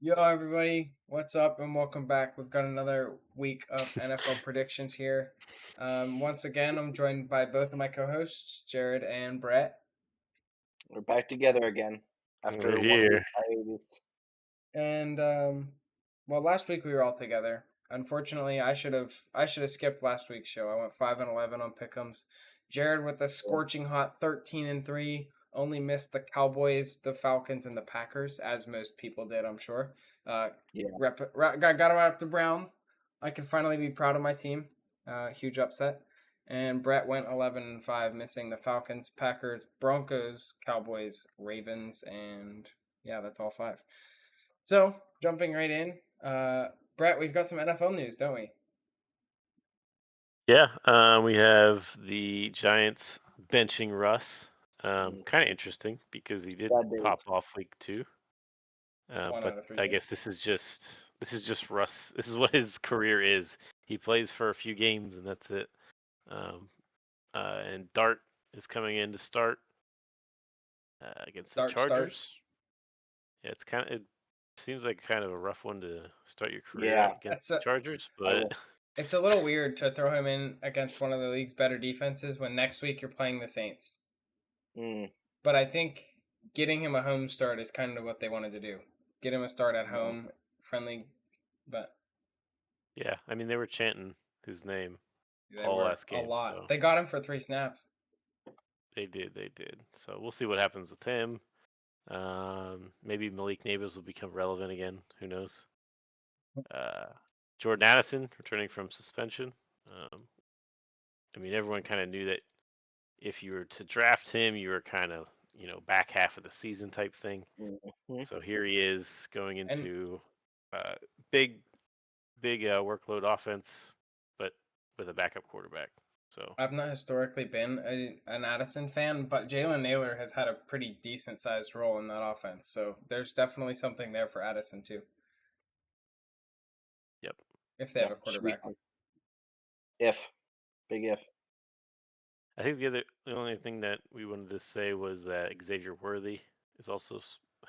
Yo, everybody, what's up, and welcome back. We've got another week of NFL predictions here. Once again, I'm joined by both of my co-hosts, Jared and Brett. We're back together again We're after 1 week here. hiatus. And well, last week we were all together. Unfortunately, I should have skipped last week's show. I went 5-11 on pick'ems. Jared with a Yeah. scorching hot 13-3. Only missed the Cowboys, the Falcons, and the Packers, as most people did, I'm sure. Uh, Yeah. got right off the Browns. I can finally be proud of my team. Huge upset. And Brett went 11-5, missing the Falcons, Packers, Broncos, Cowboys, Ravens, and yeah, that's all five. So, jumping right in, Brett, we've got some NFL news, don't we? Yeah, we have the Giants benching Russ. Kind of interesting because he did Sad pop days. off week 2. One But out of three I days. guess this is just Russ. This is what his career is. He plays for a few games and that's it. Um, and Dart is coming in to start against the Start. Chargers. Yeah, it seems like kind of a rough one to start your career Yeah, at against That's the a, Chargers, I but will. it's a little weird to throw him in against one of the league's better defenses when next week you're playing the Saints. Mm, But I think getting him a home start is kind of what they wanted to do. Get him a start at yeah. home, friendly, but yeah, I mean they were chanting his name they all were last a game, lot. so They got him for 3 snaps. they did. So we'll see what happens with him. Maybe Malik Nabers will become relevant again. Who knows? Uh, Jordan Addison returning from suspension. Um, I mean, everyone kind of knew that if you were to draft him, you were kind of back half of the season type thing. Mhm. So here he is going And into uh, big big workload offense, but with a backup quarterback. So I've not historically been an Addison fan, but Jalen Naylor has had a pretty decent sized role in that offense. So there's definitely something there for Addison too, yep. if they Yeah, have a should be quarterback. fun. If. Big if. I think the only thing that we wanted to say was that Xavier Worthy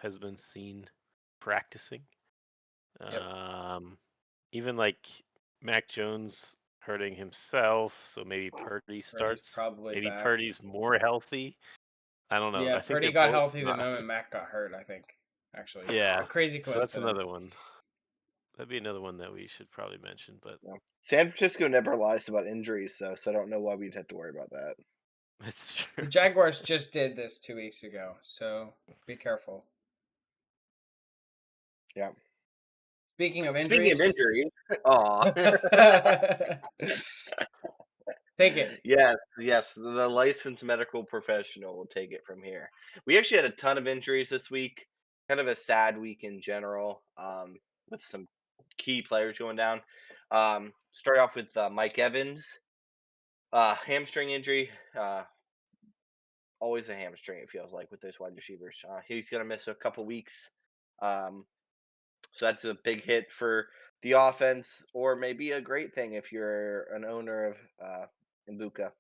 has been seen practicing. Yep, Um, Even like Mac Jones hurting himself, so maybe Purdy Purdy's starts. probably Maybe back. Purdy's more healthy. I don't know. Yeah, I think Purdy they're got both healthy the not. moment Mac got hurt. I think actually, a Yeah. crazy So that's another coincidence. one. That'd be another one that we should probably mention, but Yeah. San Francisco never lies about injuries, though, so I don't know why we'd have to worry about that. it's The true. Jaguars just did this 2 weeks ago, so be careful. Yeah. Speaking of Speaking of injuries, injuries, aw. take it. Yes, the licensed medical professional will take it from here. We actually had a ton of injuries this week. Kind of a sad week in general, with some key players going down. Start off with Mike Evans, hamstring injury. Always a hamstring. It feels like with those wide receivers. He's gonna miss a couple weeks. Um, so that's a big hit for the offense, or maybe a great thing if you're an owner of Mbuka.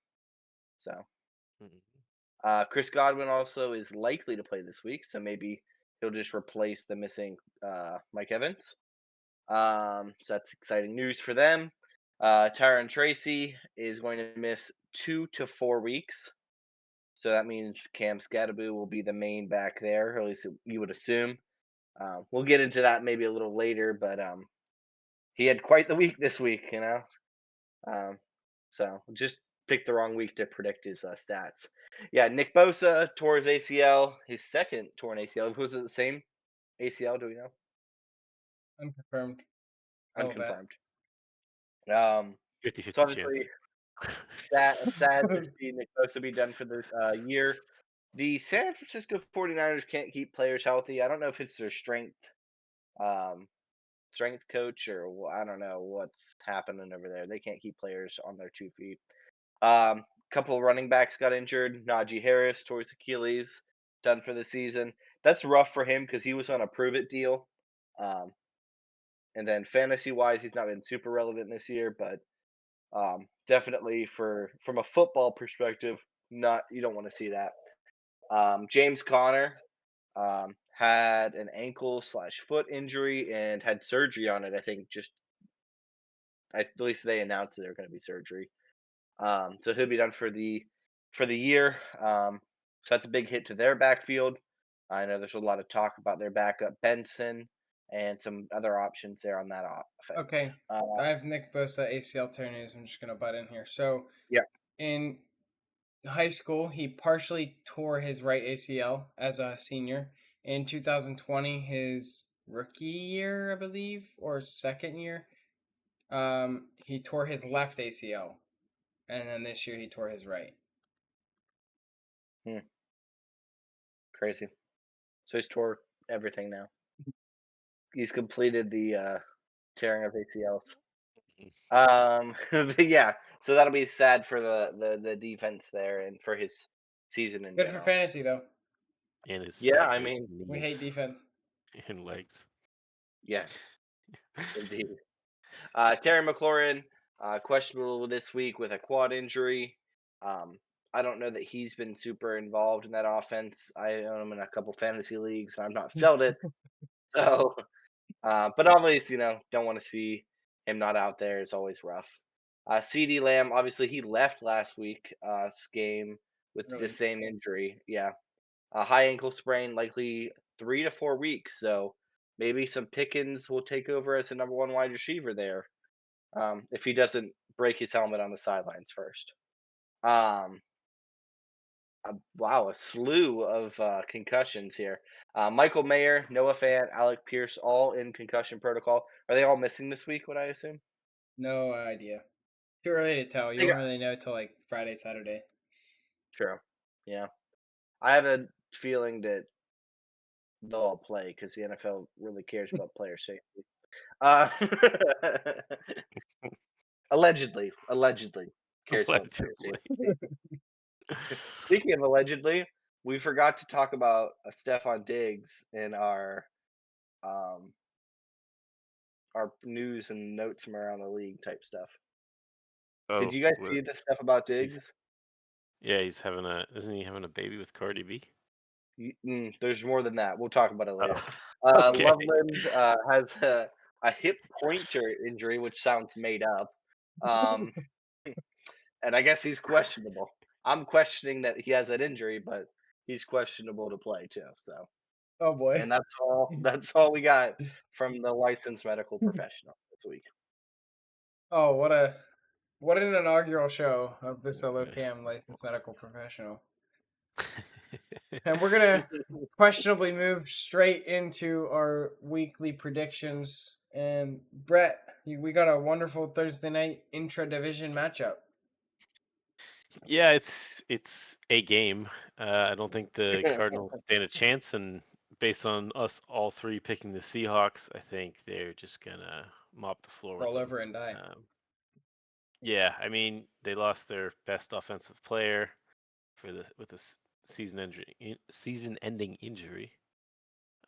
So. Mhm. Chris Godwin also is likely to play this week, so maybe he'll just replace the missing Mike Evans. So that's exciting news for them. Tyron Tracy is going to miss 2 to 4 weeks. So that means Cam Scatterbu will be the main back there, or at least you would assume. We'll get into that maybe a little later, but he had quite the week this week. Um, so just picked the wrong week to predict his stats. Yeah, Nick Bosa tore his ACL, his second torn ACL. Was it the same ACL? Do we know? Unconfirmed. I will bet. Unconfirmed. Um, so 50-50 chance. obviously sad to see Nick Bosa be done for this year. The San Francisco 49ers can't keep players healthy. I don't know if it's their um, strength coach or I don't know what's happening over there. They can't keep players on their 2 feet. Couple of running backs got injured. Najee Harris tore his Achilles, done for the season. That's rough for him because he was on a prove it deal. Um, and then fantasy wise, he's not been super relevant this year, but definitely from a football perspective, not you don't want to see that. James Conner had an ankle/foot injury and had surgery on it. I think at least they announced that they're going to be surgery. So he'll be done for the year. So that's a big hit to their backfield. I know there's a lot of talk about their backup Benson and some other options there on that offense. Okay. I have Nick Bosa ACL tear news. I'm just gonna butt in here. So Yeah. in high school, he partially tore his right ACL as a senior. In 2020, his rookie year, I believe, or second year, he tore his left ACL, and then this year he tore his right. Crazy. So he's tore everything now. He's completed the tearing of ACLs. But yeah, so that'll be sad for the defense there and for his season in Good for general. fantasy, though. And his Yeah, I sacred mean, We hate knees defense. and legs. yes, indeed. Terry McLaurin, questionable this week with a quad injury. I don't know that he's been super involved in that offense. I own him in a couple fantasy leagues, and I've not felt it. So, but obviously, don't want to see him not out there. It's always rough. CD Lamb, obviously, he left last week's game with Really? the same injury. Yeah, a high ankle sprain, likely 3 to 4 weeks. So maybe some Pickens will take over as the number one wide receiver there, if he doesn't break his helmet on the sidelines first. Wow, a slew of concussions here. Michael Mayer, Noah Fant, Alec Pierce, all in concussion protocol. Are they all missing this week? Would I assume? No idea. Too early to tell. You They won't got really know till like Friday, Saturday. true. Yeah, I have a feeling that they'll all play because the NFL really cares about player safety. Uh, allegedly cares about player Allegedly. safety. Speaking of allegedly, we forgot to talk about Stephon Diggs in um, our news and notes from around the league type stuff. Did Oh, you guys what? see the stuff about He's Diggs? yeah, isn't he having a baby with Cardi B? There's more than that. We'll talk about it later. Oh, okay. Loveland has a hip pointer injury, which sounds made up. Um, and I guess he's questionable. I'm questioning that he has that injury, but he's questionable to play too. So, Oh boy. and that's all. That's all we got from the licensed medical professional this week. Oh, what an inaugural show of the Solo Cam licensed medical professional. And we're gonna questionably move straight into our weekly predictions. And Brett, we got a wonderful Thursday night intra division matchup. Yeah, it's a game. I don't think the Cardinals stand a chance, and based on us all three picking the Seahawks, I think they're just gonna mop the floor with Roll them. over and die. Yeah, I mean they lost their best offensive player with a season-ending injury.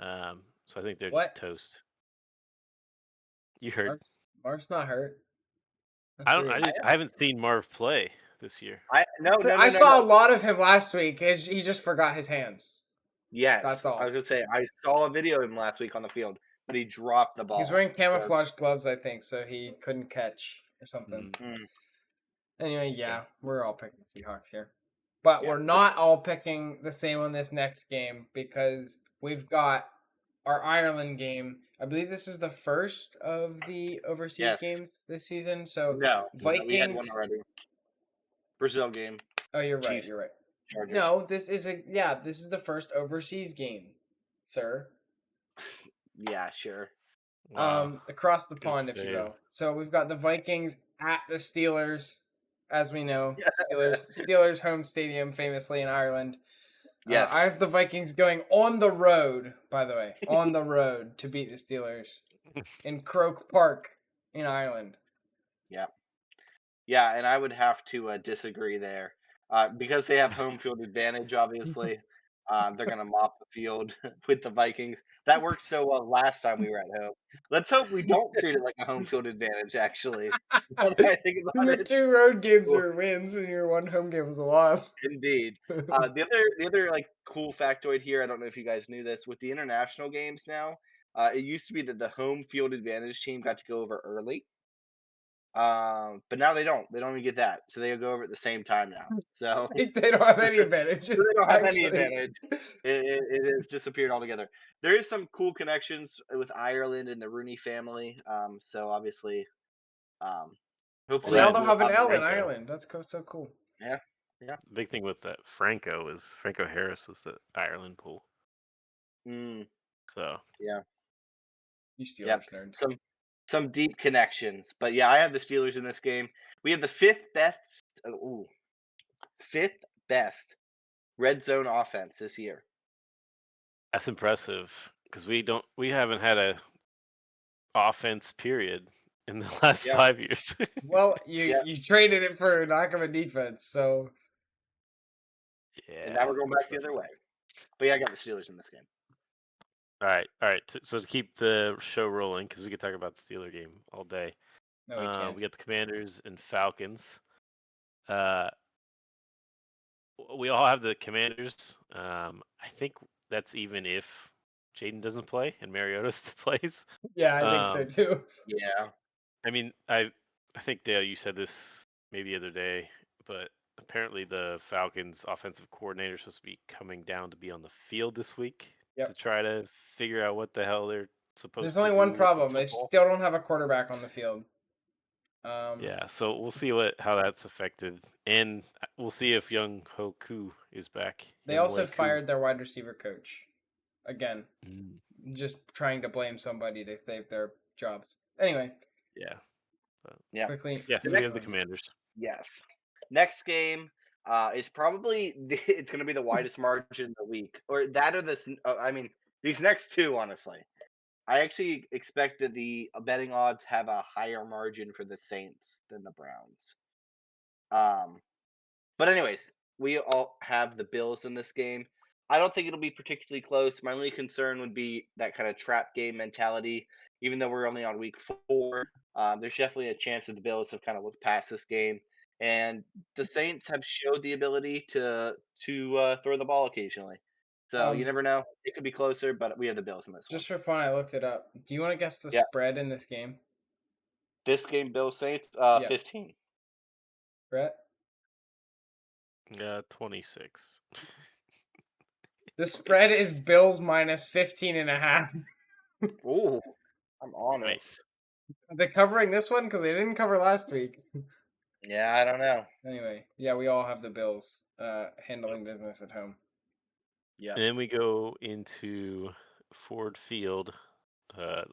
So I think they're What? just toast. You heard? Marv's not hurt. That's I don't. weird. I haven't seen Marv play this year. I saw a lot of him last week. He just forgot his hands. Yes, That's all. I was gonna say I saw a video of him last week on the field, but he dropped the ball. He was wearing camouflage gloves, I think, so he couldn't catch or something. Anyway, yeah, we're all picking Seahawks here. But we're not all picking the same on this next game because we've got our Ireland game. I believe this is the first of the overseas games this season. So Vikings. We had one already. Brazil game. Oh, you're right. Chiefs, You're right. Chargers. No, this is the first overseas game, sir. Yeah, sure. Wow. Across the pond, if you will. So we've got the Vikings at the Steelers, as we know. Steelers home stadium, famously in Ireland. Yes. I have the Vikings going on the road, by the way, on the road to beat the Steelers in Croke Park in Ireland. Yeah. Yeah, and I would have to disagree there because they have home field advantage, obviously. They're going to mop the field with the Vikings. That worked so well last time we were at home. Let's hope we don't treat it like a home field advantage, actually. Now that I think about Your it. 2 road games Cool. are wins, and your 1 home game was a loss. Indeed. The other like cool factoid here, I don't know if you guys knew this, with the international games now, it used to be that the home field advantage team got to go over early. But now they don't. They don't even get that. So they go over at the same time now. So They don't have any advantage, they don't have any actually. advantage. It has disappeared altogether. There is some cool connections with Ireland and the Rooney family. So obviously, um, hopefully Now that they'll we'll have an have L in Franco. Ireland. That's so cool. yeah, yeah. The big thing with that Franco Harris was the Ireland pool. Mm, So yeah. You Yeah, Steelers nerds. some deep connections, but yeah, I have the Steelers in this game. We have the fifth best red zone offense this year. that's impressive because we haven't had a offense period in the last Yeah, 5 years. Well, yeah, you traded it for a knock of a defense, so and now Yeah, we're going that's back the rough. other way. But yeah, I got the Steelers in this game. All right. So to keep the show rolling, because we could talk about the Steeler game all day. no, we can't. We got the Commanders and Falcons. Uh, we all have the Commanders. I think that's even if Jaden doesn't play and Mariota still plays. Yeah, I think so Um, too. Yeah, I mean, I think Dale, you said this maybe the other day, but apparently the Falcons offensive coordinator is supposed to be coming down to be on the field this week to Yep. try to figure out what the hell they're supposed There's to only do one with the problem. They football. still don't have a quarterback on the field. Yeah, so we'll see how that's affected, and we'll see if Young Hoku is back. They Young also Wei Koo. fired their wide receiver coach. Again, Mm, just trying to blame somebody to save their jobs. Anyway, yeah, yeah. quickly. yeah. The So we have the next, Commanders. yes, next game is probably it's going to be the widest margin of the week, or that or this. I mean, these next two, honestly. I actually expect that the betting odds have a higher margin for the Saints than the Browns. Um, but anyways, we all have the Bills in this game. I don't think it'll be particularly close. My only concern would be that kind of trap game mentality. Even though we're only on week 4, there's definitely a chance that the Bills have kind of looked past this game, and the Saints have showed the ability to throw the ball occasionally. So you never know; it could be closer, but we have the Bills in this one. Just for fun, I looked it up. Do you want to guess the Yeah. spread in this game? This game, Bills Saints, Yep. 15. Brett? 26. The spread is Bills minus 15.5. Ooh, I'm on it. Nice. Are they covering this one? Because they didn't cover last week. Yeah, I don't know. Anyway, yeah, we all have the Bills handling business at home. Yeah. And then we go into Ford Field,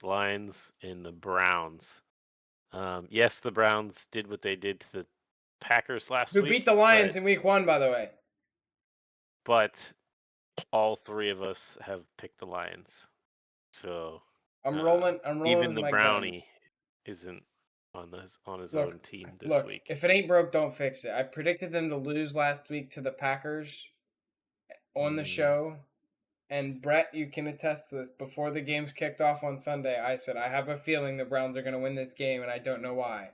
Lions and the Browns. Yes, the Browns did what they did to the Packers last Who week. beat the Lions but, in week 1, by the way? but all three of us have picked the Lions. So I'm rolling even with the my brownie guns. isn't on his Look, own team this Look, week. if it ain't broke, don't fix it. I predicted them to lose last week to the Packers on the show. And Brett, you can attest to this. Before the games kicked off on Sunday, I said, I have a feeling the Browns are going to win this game, and I don't know why.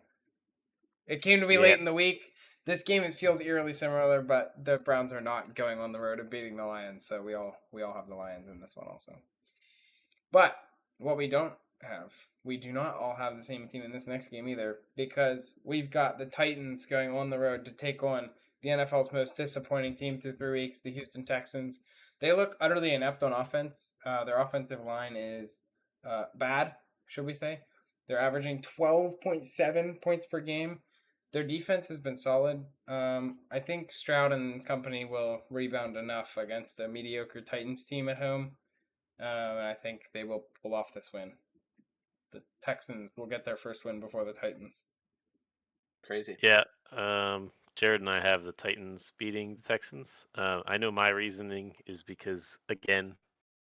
It came to me late in the week. This game, it feels eerily similar, but the Browns are not going on the road and beating the Lions, so we all have the Lions in this one also. But what we don't have, we do not all have the same team in this next game either, because we've got the Titans going on the road to take on the NFL's most disappointing team through 3 weeks, the Houston Texans. They look utterly inept on offense. Their offensive line is bad, should we say. They're averaging 12.7 points per game. Their defense has been solid. I think Stroud and company will rebound enough against a mediocre Titans team at home. I think they will pull off this win. The Texans will get their first win before the Titans. Crazy. Yeah. Jared and I have the Titans beating the Texans. I know my reasoning is because, again,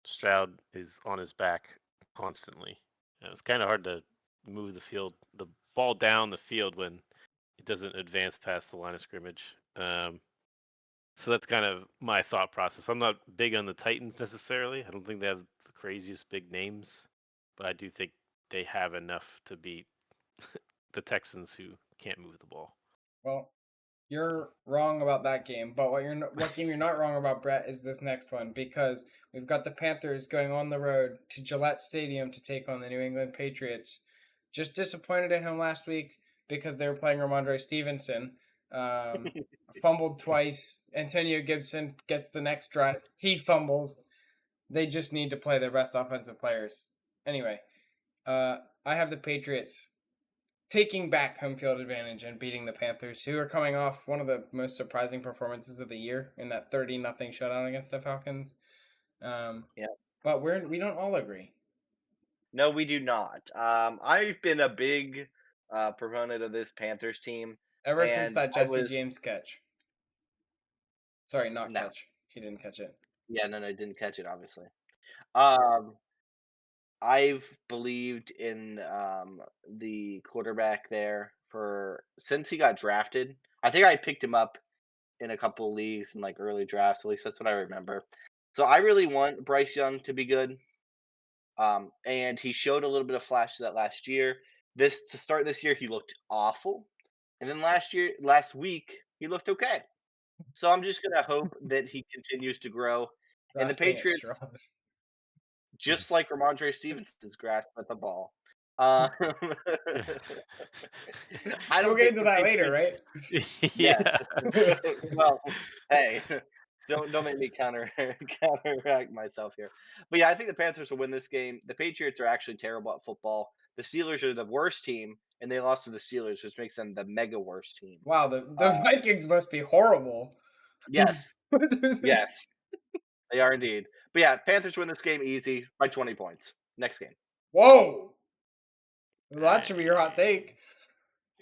Stroud is on his back constantly. It's kind of hard to move the ball down the field when it doesn't advance past the line of scrimmage. So that's kind of my thought process. I'm not big on the Titans necessarily. I don't think they have the craziest big names, but I do think they have enough to beat the Texans who can't move the ball. Well, you're wrong about that game, but what game you're not wrong about, Brett, is this next one, because we've got the Panthers going on the road to Gillette Stadium to take on the New England Patriots. Just disappointed in him last week because they were playing Ramondre Stevenson. Fumbled twice. Antonio Gibson gets the next drive. He fumbles. They just need to play their best offensive players. Anyway, I have the Patriots taking back home field advantage and beating the Panthers, who are coming off one of the most surprising performances of the year in that 30-0 shutout against the Falcons. Yeah. But we don't all agree. No, we do not. I've been a big proponent of this Panthers team. Ever since And that I Jesse was- James catch. Sorry, not No. catch. He didn't catch it. Yeah, no, didn't catch it, obviously. I've believed in the quarterback there since he got drafted. I think I picked him up in a couple of leagues in like early drafts. At least that's what I remember. So I really want Bryce Young to be good. And he showed a little bit of flash of that last year. To start this year, he looked awful, and then last week, he looked okay. So I'm just gonna hope that he continues to grow. And the Grasping at Patriots, straws. just like Ramondre Stevenson's grasp at the ball. I We'll don't get think into the that later, Patriots- right? Yeah. Yes. Well, hey, don't make me counteract myself here. But yeah, I think the Panthers will win this game. The Patriots are actually terrible at football. The Steelers are the worst team, and they lost to the Steelers, which makes them the mega worst team. Wow, the Vikings must be horrible. Yes, yes, they are indeed. But yeah, Panthers win this game easy by 20 points. Next game. Whoa. Well, that should be your hot take.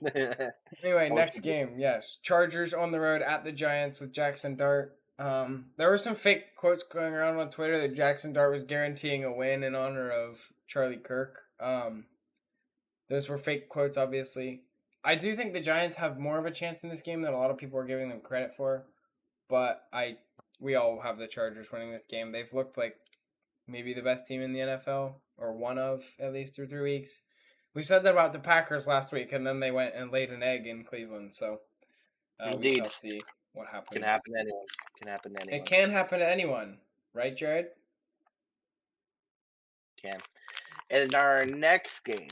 Anyway, Or next should be. game, yes. Chargers on the road at the Giants with Jackson Dart. There were some fake quotes going around on Twitter that Jackson Dart was guaranteeing a win in honor of Charlie Kirk. Those were fake quotes, obviously. I do think the Giants have more of a chance in this game than a lot of people are giving them credit for, but we all have the Chargers winning this game. They've looked like maybe the best team in the NFL, or one of, at least through 3 weeks. We said that about the Packers last week, and then they went and laid an egg in Cleveland. So we Indeed. shall see what happens. Can happen to anyone. Can happen to anyone. It can happen to anyone, right, Jared? Can. And our next game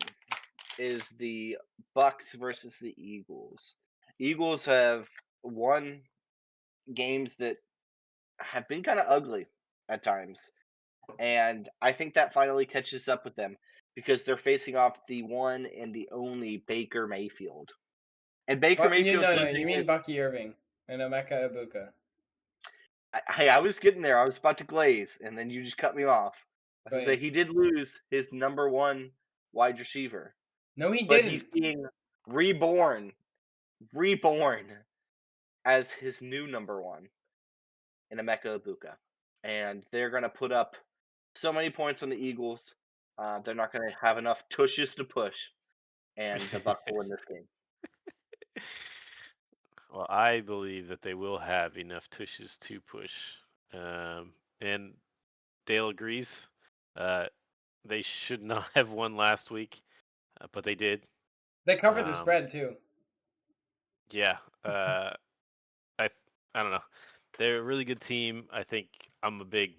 is the Bucks versus the Eagles. Eagles have won games that have been kind of ugly at times. And I think that finally catches up with them because they're facing off the one and the only Baker Mayfield. And Baker Mayfield. You mean Bucky Irving and Emeka Ibuka. I was getting there. I was about to glaze, and then you just cut me off. I was gonna say he did lose his number one wide receiver. No, he But didn't. he's being reborn as his new number one in Emeka Ibuka. And they're going to put up so many points on the Eagles. They're not going to have enough tushes to push. And the Bucs will win this game. Well, I believe that they will have enough tushes to push. And Dale agrees. They should not have won last week, but they did. They covered the spread too. Yeah. I don't know. They're a really good team. I think I'm a big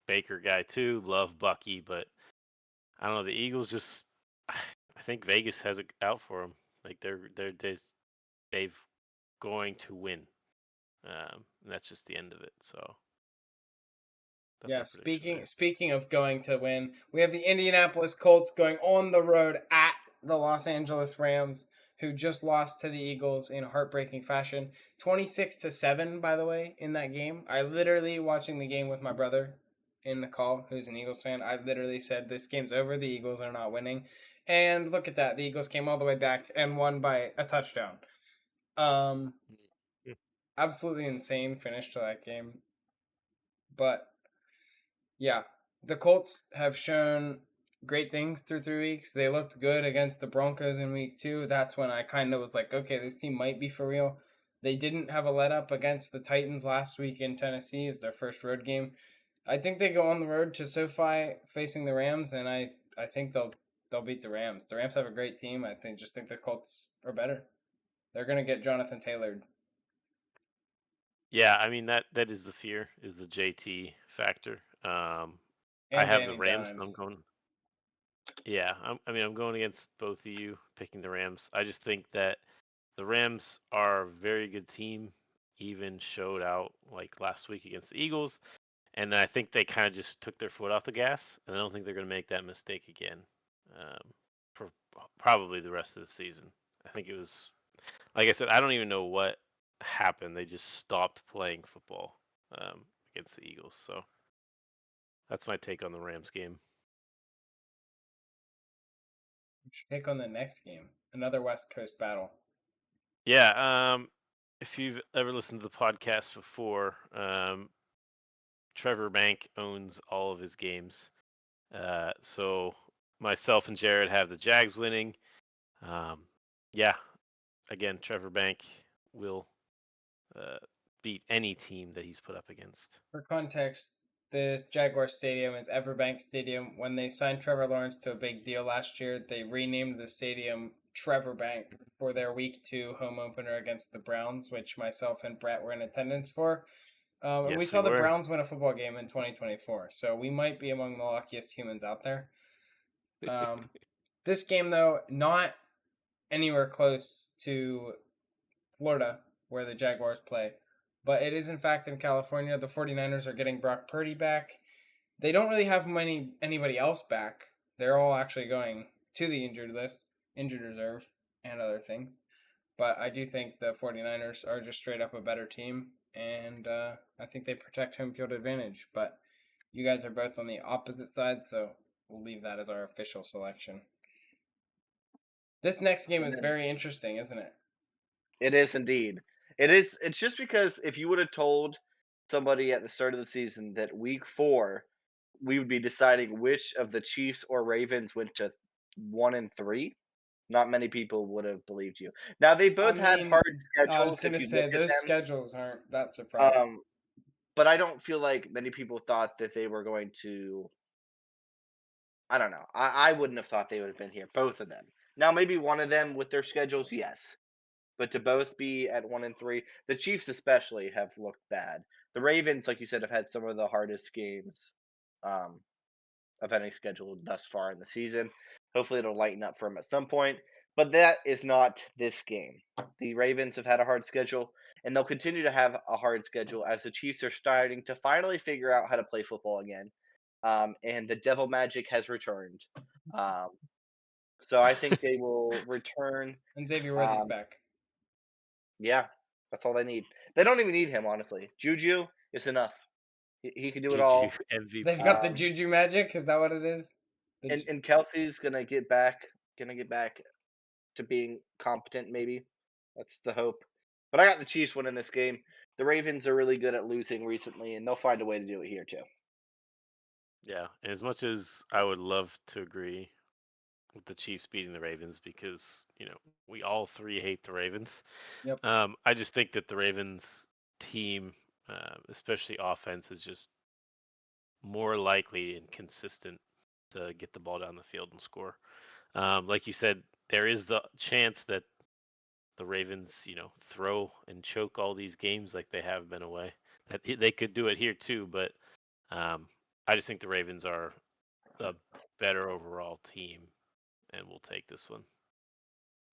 Baker guy too. Love Bucky, but I don't know. The Eagles just, I think Vegas has it out for them. Like they've going to win. And that's just the end of it. So. Yeah, speaking of going to win, we have the Indianapolis Colts going on the road at the Los Angeles Rams, who just lost to the Eagles in heartbreaking fashion. 26-7, by the way, in that game. I literally, watching the game with my brother in the call, who's an Eagles fan, I literally said, this game's over, the Eagles are not winning. And look at that, the Eagles came all the way back and won by a touchdown. Absolutely insane finish to that game. But yeah, the Colts have shown great things through 3 weeks. They looked good against the Broncos in week 2. That's when I kind of was like, okay, this team might be for real. They didn't have a let up against the Titans last week in Tennessee. It's their first road game. I think they go on the road to SoFi facing the Rams, and I think they'll beat the Rams. The Rams have a great team. I just think the Colts are better. They're gonna get Jonathan Taylor. Yeah, I mean that is the fear, is the JT factor. I And have the Danny Rams, so I'm Dimes. going. Yeah, I'm going against both of you, picking the Rams. I just think that the Rams are a very good team, even showed out like last week against the Eagles, and I think they kind of just took their foot off the gas, and I don't think they're going to make that mistake again for probably the rest of the season. I think it was, like I said, I don't even know what happened. They just stopped playing football against the Eagles. So that's my take on the Rams game. We should take on the next game. Another West Coast battle. Yeah. If you've ever listened to the podcast before, Trevor Bank owns all of his games. So myself and Jared have the Jags winning. Yeah. Again, Trevor Bank will beat any team that he's put up against. For context, the Jaguar Stadium is Everbank Stadium. When they signed Trevor Lawrence to a big deal last year, they renamed the stadium Trevor Bank for their Week 2 home opener against the Browns, which myself and Brett were in attendance for. And we Yes, saw we the were. Browns win a football game in 2024, so we might be among the luckiest humans out there. This game, though, not anywhere close to Florida, where the Jaguars play, but it is in fact in California. The 49ers are getting Brock Purdy back. They don't really have anybody else back. They're all actually going to the injured list, injured reserve, and other things. But I do think the 49ers are just straight up a better team, and I think they protect home field advantage. But you guys are both on the opposite side, so we'll leave that as our official selection. This next game is very interesting, isn't it? It is indeed. It is. It's just because if you would have told somebody at the start of the season that week 4 we would be deciding which of the Chiefs or Ravens went to 1-3, not many people would have believed you. Now they both had hard I was schedules. gonna If you say look at those them, schedules aren't that surprising. but I don't feel like many people thought that they were going to. I don't know. I wouldn't have thought they would have been here, both of them. Now maybe one of them with their schedules, yes. But to both be at 1-3, the Chiefs especially have looked bad. The Ravens, like you said, have had some of the hardest games of any schedule thus far in the season. Hopefully, it'll lighten up for them at some point. But that is not this game. The Ravens have had a hard schedule, and they'll continue to have a hard schedule as the Chiefs are starting to finally figure out how to play football again. And the devil magic has returned. So I think they will return. And Xavier Worthy's Um, back. Yeah, that's all they need. They don't even need him, honestly. Juju is enough. He can do it Juju all. MVP. They've got the Juju magic. Is that what it is? And Kelsey's gonna get back to being competent. Maybe that's the hope. But I got the Chiefs winning this game. The Ravens are really good at losing recently, and they'll find a way to do it here too. Yeah, and as much as I would love to agree with the Chiefs beating the Ravens, because we all three hate the Ravens. Yep. I just think that the Ravens team, especially offense, is just more likely and consistent to get the ball down the field and score. Like you said, there is the chance that the Ravens, throw and choke all these games like they have been away. That they could do it here too, but I just think the Ravens are a better overall team, and we'll take this one.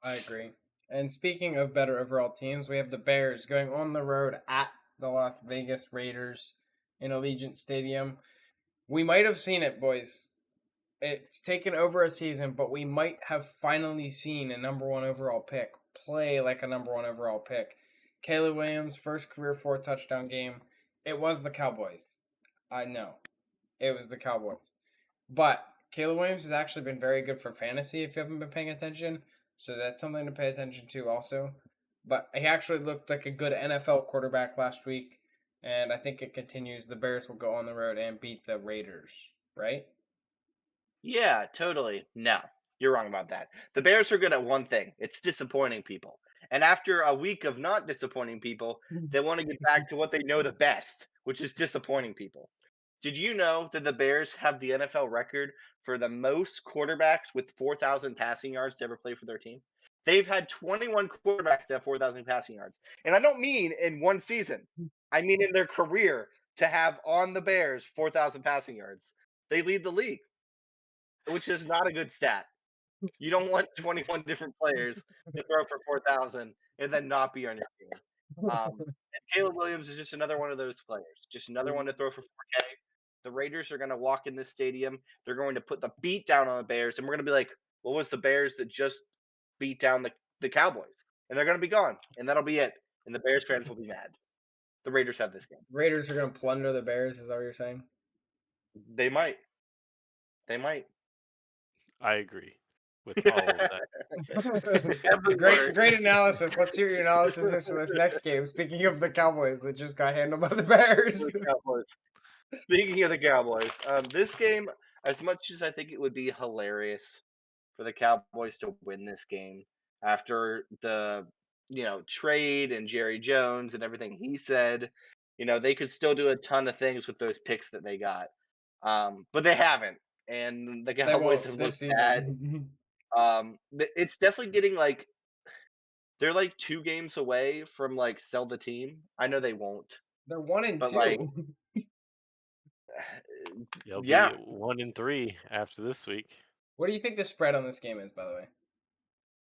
I agree. And speaking of better overall teams, we have the Bears going on the road at the Las Vegas Raiders in Allegiant Stadium. We might have seen it, boys. It's taken over a season, but we might have finally seen a number 1 overall pick play like a number 1 overall pick. Caleb Williams' first career 4-touchdown game. It was the Cowboys. I know. It was the Cowboys. But Caleb Williams has actually been very good for fantasy if you haven't been paying attention. So that's something to pay attention to also. But he actually looked like a good NFL quarterback last week. And I think it continues. The Bears will go on the road and beat the Raiders, right? Yeah, totally. No, you're wrong about that. The Bears are good at one thing. It's disappointing people. And after a week of not disappointing people, they want to get back to what they know the best, which is disappointing people. Did you know that the Bears have the NFL record for the most quarterbacks with 4,000 passing yards to ever play for their team? They've had 21 quarterbacks that have 4,000 passing yards. And I don't mean in one season, I mean in their career to have on the Bears 4,000 passing yards. They lead the league, which is not a good stat. You don't want 21 different players to throw for 4,000 and then not be on your team. And Caleb Williams is just another one of those players, just another one to throw for 4K. The Raiders are going to walk in this stadium. They're going to put the beat down on the Bears, and we're going to be like, what was the Bears that just beat down the Cowboys? And they're going to be gone, and that'll be it. And the Bears fans will be mad. The Raiders have this game. Raiders are going to plunder the Bears. Is that what you're saying? They might. They might. I agree with all of that. Every word. Great analysis. Let's hear your analysis for this next game. Speaking of the Cowboys that just got handled by the Bears. The Cowboys. Speaking of the Cowboys, this game, as much as I think it would be hilarious for the Cowboys to win this game after the trade and Jerry Jones and everything he said, they could still do a ton of things with those picks that they got, but they haven't, and the Cowboys have looked bad. It's definitely getting like they're like 2 games away from like sell the team. I know they won't. They're 1-2. But, like, They'll Yeah. be 1-3 after this week. What do you think the spread on this game is, by the way?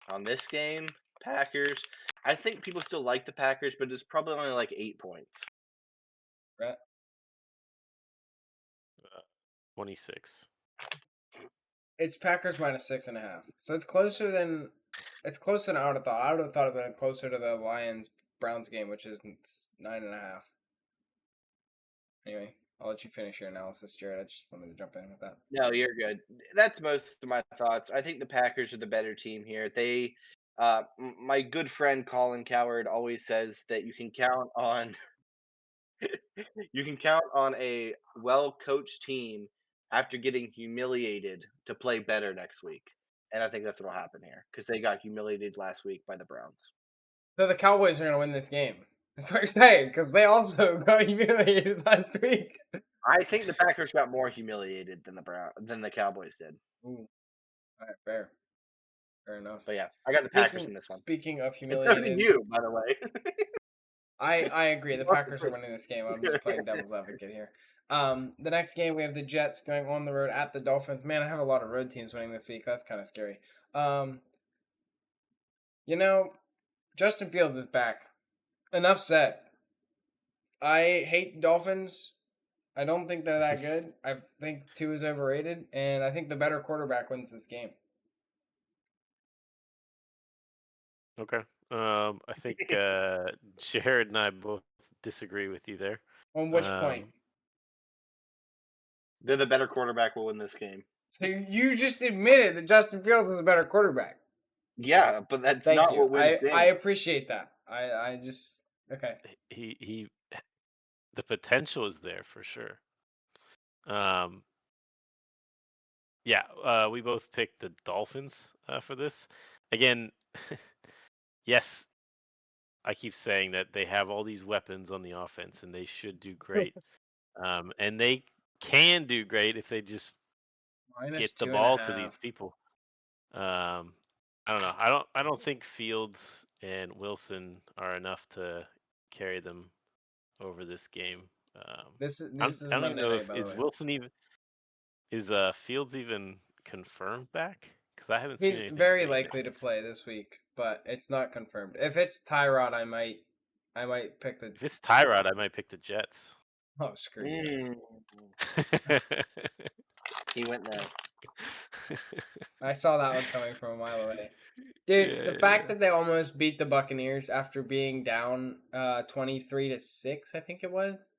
On this game, Packers. I think people still like the Packers, but it's probably only like 8 points. Brett? 26. It's Packers minus 6.5. So it's closer than I would have thought. I would have thought it would have been closer to the Lions Browns game, which is 9.5. Anyway, I'll let you finish your analysis, Jared. I just wanted to jump in with that. No, you're good. That's most of my thoughts. I think the Packers are the better team here. They, my good friend Colin Coward always says that you can count on a well-coached team after getting humiliated to play better next week. And I think that's what'll happen here because they got humiliated last week by the Browns. So the Cowboys are going to win this game. That's what you're saying, because they also got humiliated last week. I think the Packers got more humiliated than the Cowboys did. Ooh. All right, fair enough. But yeah, I got the Packers in this one. Speaking of It's humiliated, you, by the way. I agree. The Packers are winning this game. I'm just playing devil's advocate here. The next game we have the Jets going on the road at the Dolphins. Man, I have a lot of road teams winning this week. That's kind of scary. Justin Fields is back. Enough said. I hate the Dolphins. I don't think they're that good. I think 2 is overrated, and I think the better quarterback wins this game. Okay. I think Jared and I both disagree with you there. On which point? They're the better quarterback will win this game. So you just admitted that Justin Fields is a better quarterback. Yeah, but that's Thank not you. what wins games. I appreciate that. I just okay. He the potential is there for sure. We both picked the Dolphins for this. Again, yes, I keep saying that they have all these weapons on the offense and they should do great. And they can do great if they just get the ball to these people. I don't know. I don't think Fields and Wilson are enough to carry them over this game. This is I don't Monday even know night, by if the way. Wilson even is Fields even confirmed back, because I haven't He's seen anything very saying likely to play this week, but it's not confirmed. If it's Tyrod, I might pick the. If it's Tyrod, I might pick the Jets. Oh, screw you! He went there. I saw that one coming from a mile away. Dude, the fact that they almost beat the Buccaneers after being down 23-6, I think it was.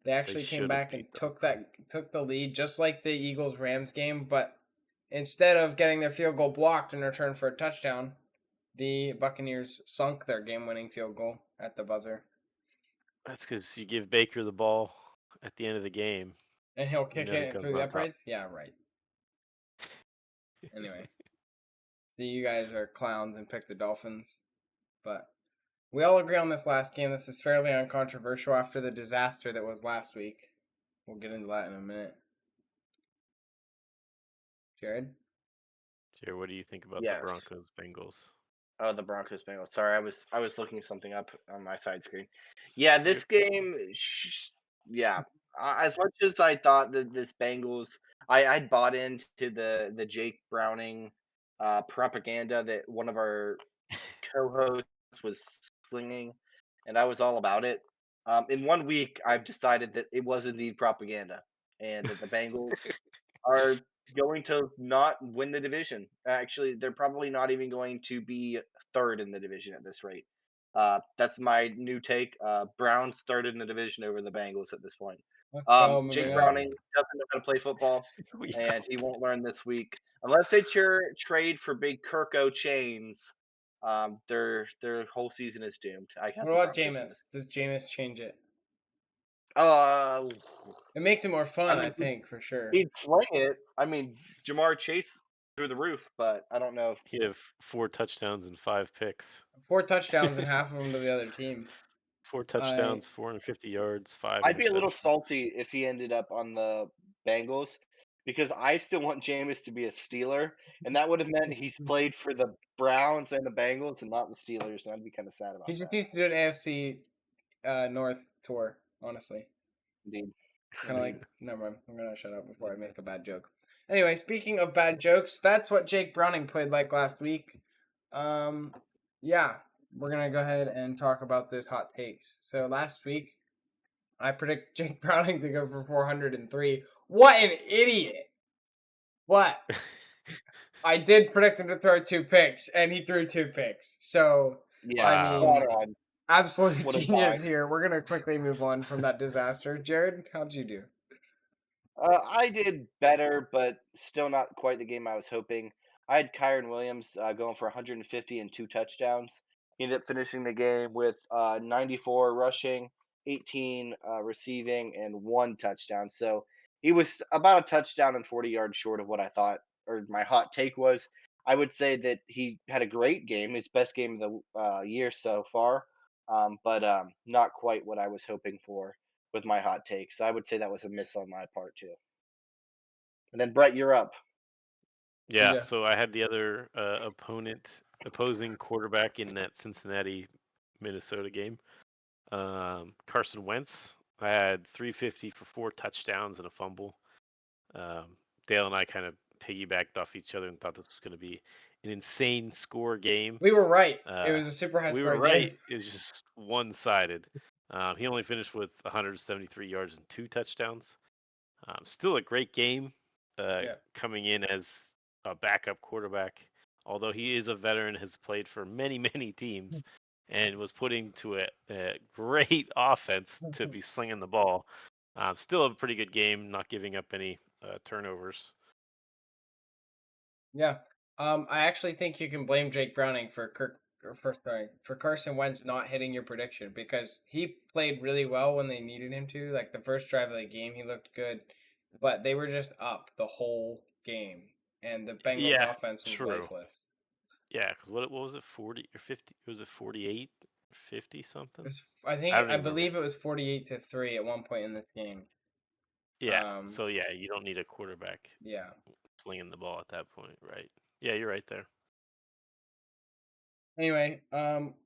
They actually came back and took the lead, just like the Eagles-Rams game, but instead of getting their field goal blocked in return for a touchdown, the Buccaneers sunk their game-winning field goal at the buzzer. That's because you give Baker the ball at the end of the game. And he'll kick it through the uprights? Yeah, right. Anyway. So you guys are clowns and pick the Dolphins. But we all agree on this last game. This is fairly uncontroversial after the disaster that was last week. We'll get into that in a minute. Jared? Jared, what do you think about Yes. the Broncos Bengals? Oh, the Broncos Bengals. Sorry, I was looking something up on my side screen. Yeah, this game. As much as I thought that this Bengals, I'd bought into the Jake Browning propaganda that one of our co-hosts was slinging, and I was all about it. In 1 week, I've decided that it was indeed propaganda, and that the Bengals are going to not win the division. Actually, they're probably not even going to be third in the division at this rate. That's my new take. Browns third in the division over the Bengals at this point. Let's go. Jake Moving on. Browning doesn't know how to play football, We and he won't learn this week unless they trade for Big Kirko Chains. Their whole season is doomed. I have What the about Broncos in this. Jameis? Does Jameis change it? Uh, It makes it more fun, I I mean, think, for sure. he'd sling it. I mean, Jamar Chase through the roof, but I don't know if He'd have 4 touchdowns and 5 picks. 4 touchdowns and half of them to the other team. 4 touchdowns, 450 yards, 5 I'd be a little interceptions. salty if he ended up on the Bengals because I still want Jameis to be a Steeler, and that would have meant he's played for the Browns and the Bengals and not the Steelers, and I'd be kind of sad about He just that. needs to do an AFC North tour, honestly. Indeed. Kind of like, never mind. I'm gonna shut up before I make a bad joke. Anyway, speaking of bad jokes, that's what Jake Browning played like last week. Yeah, we're gonna go ahead and talk about those hot takes. So last week, I predict Jake Browning to go for 403. What an idiot! What? I did predict him to throw 2 picks, and he threw 2 picks. So Yeah, I spot mean, on. absolute What a genius vibe. here. We're gonna quickly move on from that disaster. Jared, how'd you do? I did better, but still not quite the game I was hoping. I had Kyron Williams going for 150 and 2 touchdowns. He ended up finishing the game with 94 rushing, 18 receiving, and 1 touchdown. So he was about a touchdown and 40 yards short of what I thought, or my hot take was. I would say that he had a great game, his best game of the year so far, but not quite what I was hoping for with my hot takes. I would say that was a miss on my part too. And then Brett, you're up. Yeah, Yeah. so I had the other opposing quarterback in that Cincinnati Minnesota game. Carson Wentz. I had 350 for 4 touchdowns and a fumble. Dale and I kind of piggybacked off each other and thought this was going to be an insane score game. We were right. It was a super high We score were right. game. It was just one-sided. He only finished with 173 yards and 2 touchdowns. Still a great game. Yeah. Coming in as a backup quarterback, although he is a veteran, has played for many, many teams, and was putting to a great offense to be slinging the ball. Still a pretty good game, not giving up any turnovers. Yeah. I actually think you can blame Jake Browning for Carson Wentz not hitting your prediction because he played really well when they needed him to. Like the first drive of the game, he looked good, but they were just up the whole game, and the Bengals Yeah, offense was true. lifeless. Yeah, because what was it, 40 or 50? Was it 48, 50 something? I believe it was 48-3 at one point in this game. Yeah. So yeah, you don't need a quarterback. Yeah. Slinging the ball at that point, right? Yeah, you're right there. Anyway,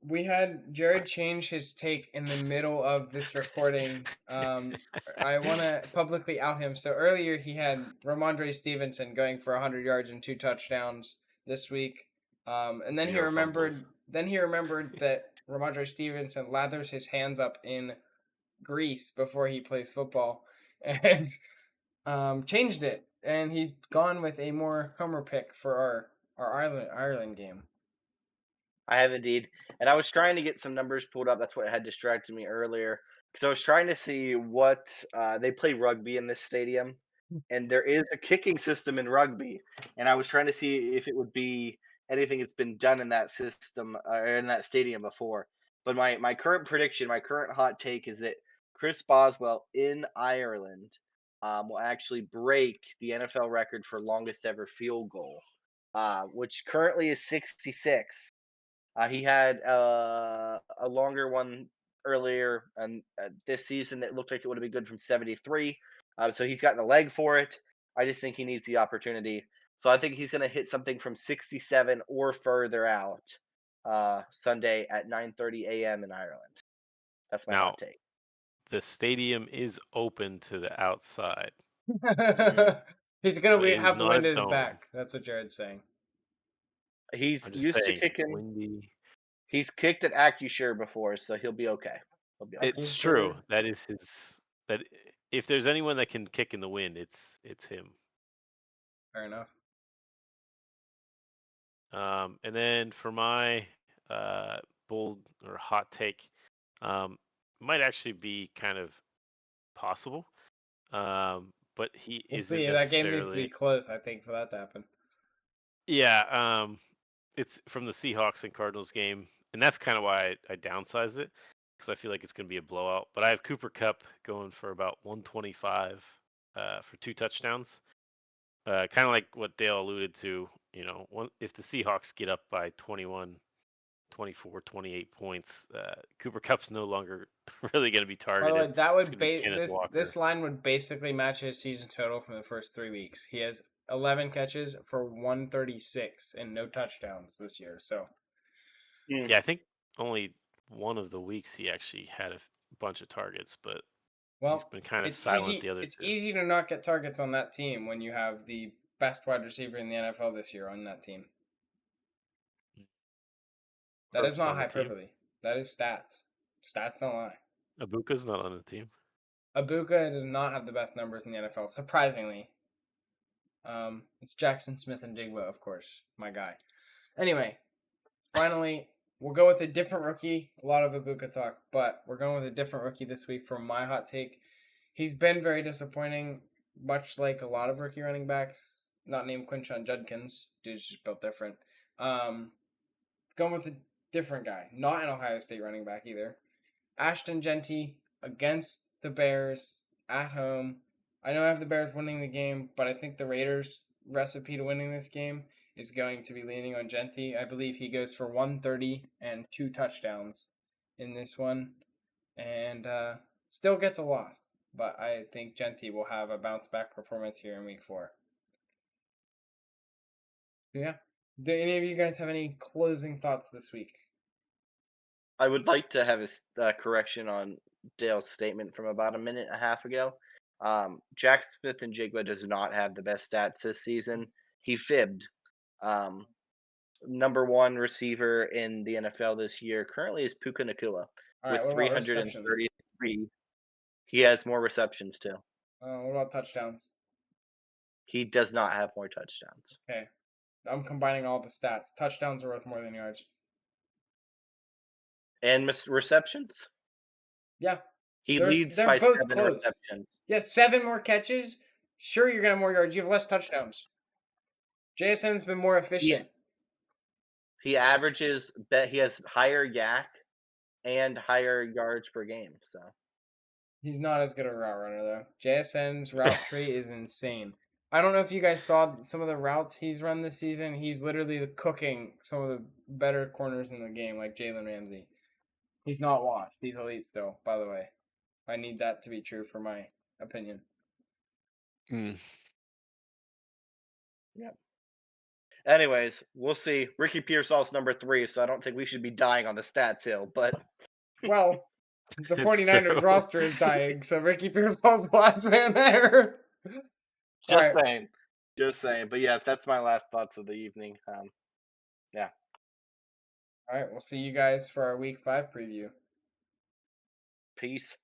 we had Jared change his take in the middle of this recording. I want to publicly out him. So earlier he had Ramondre Stevenson going for 100 yards and 2 touchdowns this week. And then 0 he remembered. fumbles. Then he remembered that Ramondre Stevenson lathers his hands up in grease before he plays football, and changed it. And he's gone with a more homer pick for our Ireland game. I have indeed. And I was trying to get some numbers pulled up. That's what had distracted me earlier. Because I was trying to see what they play rugby in this stadium. And there is a kicking system in rugby. And I was trying to see if it would be anything that's been done in that system or in that stadium before. But my current prediction, my current hot take is that Chris Boswell in Ireland will actually break the NFL record for longest ever field goal, which currently is 66. He had a longer one earlier, and this season it looked like it would have been good from 73. So he's got the leg for it. I just think he needs the opportunity. So I think he's going to hit something from 67 or further out Sunday at 9:30 a.m. in Ireland. That's my Now, hot take. the stadium is open to the outside. He's gonna So it is have the not a wind at his dome. back. That's what Jared's saying. I'm He's just used to saying, kicking. windy. He's kicked at AccuSure before, so he'll be okay. He'll be all right. It's Accu-Sure. true. That is his. That if there's anyone that can kick in the wind, it's him. Fair enough. And then for my bold or hot take, might actually be kind of possible. But he We'll isn't see. That game needs to necessarily. be close, I think, for that to happen. Yeah. It's from the Seahawks and Cardinals game, and that's kind of why I downsized it because I feel like it's going to be a blowout. But I have Cooper Kupp going for about 125 for 2 touchdowns. Kind of like what Dale alluded to. If the Seahawks get up by 21, 24, 28 points, Cooper Kupp's no longer really going to be By the way, targeted. that It's would going to be Kenneth Walker. this line would basically match his season total from the first 3 weeks. He has 11 catches for 136 and no touchdowns this year. So Yeah, I think only one of the weeks he actually had a bunch of targets, but he's been kind of silent the other It's 2. easy to not get targets on that team when you have the best wide receiver in the NFL this year on that team. That is Purpose not on the team. hyperbole. That is stats. Stats don't lie. Abuka's not on the team. Abuka does not have the best numbers in the NFL, surprisingly. It's Jackson Smith and Jigba, of course, my guy. Anyway, finally, we'll go with a different rookie. A lot of Abuka talk, but we're going with a different rookie this week for my hot take. He's been very disappointing, much like a lot of rookie running backs, not named Quinshon Judkins. Dude's just built different. Going with a different guy, not an Ohio State running back either. Ashton Jeanty against the Bears at home. I know I have the Bears winning the game, but I think the Raiders' recipe to winning this game is going to be leaning on Jeanty. I believe he goes for 130 and 2 touchdowns in this one, and still gets a loss. But I think Jeanty will have a bounce back performance here in week 4. Yeah. Do any of you guys have any closing thoughts this week? I would like to have a correction on Dale's statement from about a minute and a half ago. Jack Smith and Jigba does not have the best stats this season. He fibbed. Number 1 receiver in the NFL this year currently is Puka Nacua with What about receptions? 333. He has more receptions too. What about touchdowns? He does not have more touchdowns. Okay. I'm combining all the stats. Touchdowns are worth more than yards. And receptions? Yeah. He They're leads both by 7 close. receptions. Yes, 7 more catches. Sure, you're going to have more yards. You have less touchdowns. JSN's been more efficient. He averages, he has higher yak and higher yards per game. So He's not as good a route runner, though. JSN's route tree is insane. I don't know if you guys saw some of the routes he's run this season. He's literally cooking some of the better corners in the game, like Jalen Ramsey. He's not washed. He's elite still, by the way. I need that to be true for my opinion. Yeah. Anyways, we'll see. Ricky Pearsall's number 3, so I don't think we should be dying on the stats hill, but Well, the It's 49ers true. roster is dying, so Ricky Pearsall's the last man there. just Alright. saying. Just saying. But yeah, that's my last thoughts of the evening. Yeah. All right, we'll see you guys for our week 5 preview. Peace.